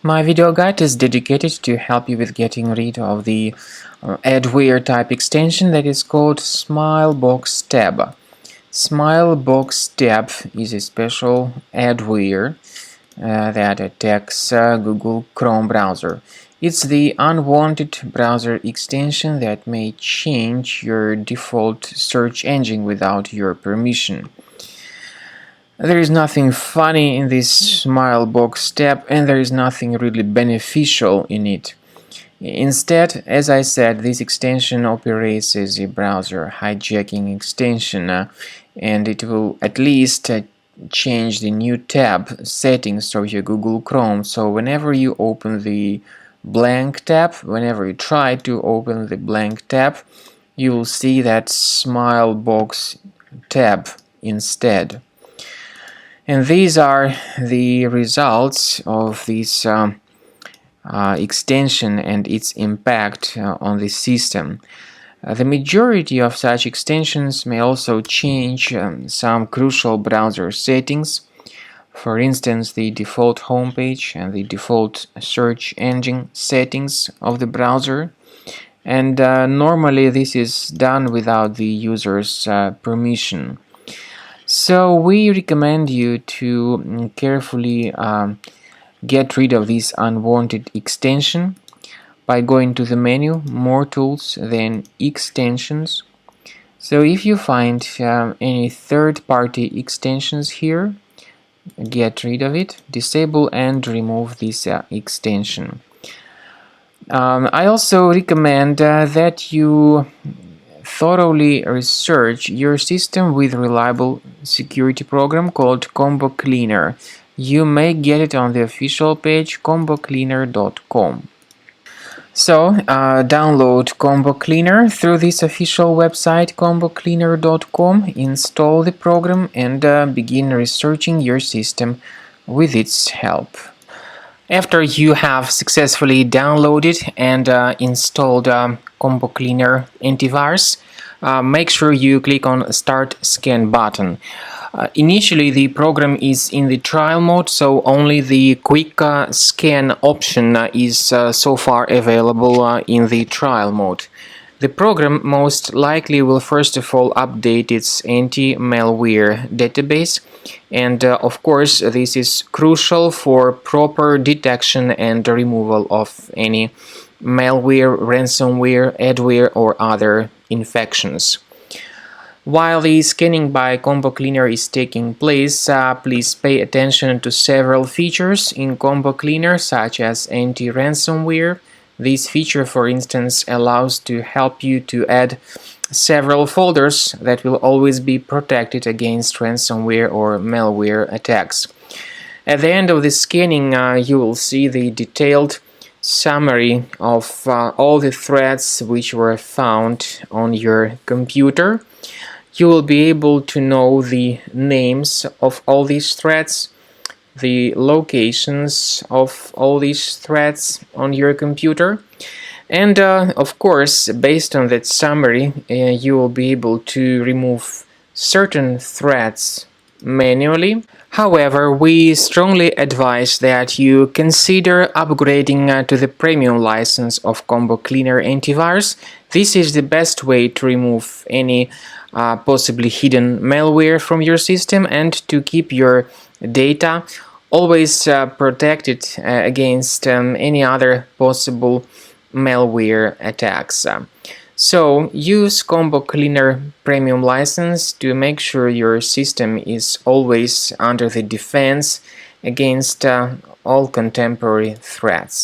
My video guide is dedicated to help you with getting rid of the adware type extension that is called Smilebox Tab. Smilebox Tab is a special adware that attacks Google Chrome browser. It's the unwanted browser extension that may change your default search engine without your permission. There is nothing funny in this Smilebox tab, and there is nothing really beneficial in it. Instead, as I said, this extension operates as a browser hijacking extension, and it will at least change the new tab settings of your Google Chrome. So whenever you open the blank tab, whenever you try to open the blank tab, you will see that Smilebox tab instead. And these are the results of this extension and its impact on the system. The majority of such extensions may also change some crucial browser settings. For instance, the default homepage and the default search engine settings of the browser. And normally this is done without the user's permission. So we recommend you to carefully get rid of this unwanted extension by going to the menu, More Tools, then Extensions. So if you find any third-party extensions here, get rid of it, disable and remove this extension. I also recommend that you thoroughly research your system with reliable security program called Combo Cleaner. You may get it on the official page combocleaner.com. So download Combo Cleaner through this official website combocleaner.com, install the program and begin researching your system with its help. After you have successfully downloaded and installed Combo Cleaner antivirus, make sure you click on Start Scan button. Initially, the program is in the trial mode, so only the quick scan option is so far available in the trial mode. The program most likely will first of all update its anti-malware database, and of course this is crucial for proper detection and removal of any malware, ransomware, adware or other infections. While the scanning by Combo Cleaner is taking place, please pay attention to several features in Combo Cleaner such as anti-ransomware. This feature, for instance, allows to help you to add several folders that will always be protected against ransomware or malware attacks. At the end of the scanning, you will see the detailed summary of all the threads which were found on your computer. You will be able to know the names of all these threads, the locations of all these threads on your computer, and of course, based on that summary, you will be able to remove certain threads manually. However, we strongly advise that you consider upgrading to the premium license of Combo Cleaner antivirus. This is the best way to remove any possibly hidden malware from your system and to keep your data always protected against any other possible malware attacks. So use Combo Cleaner Premium license to make sure your system is always under the defense against all contemporary threats.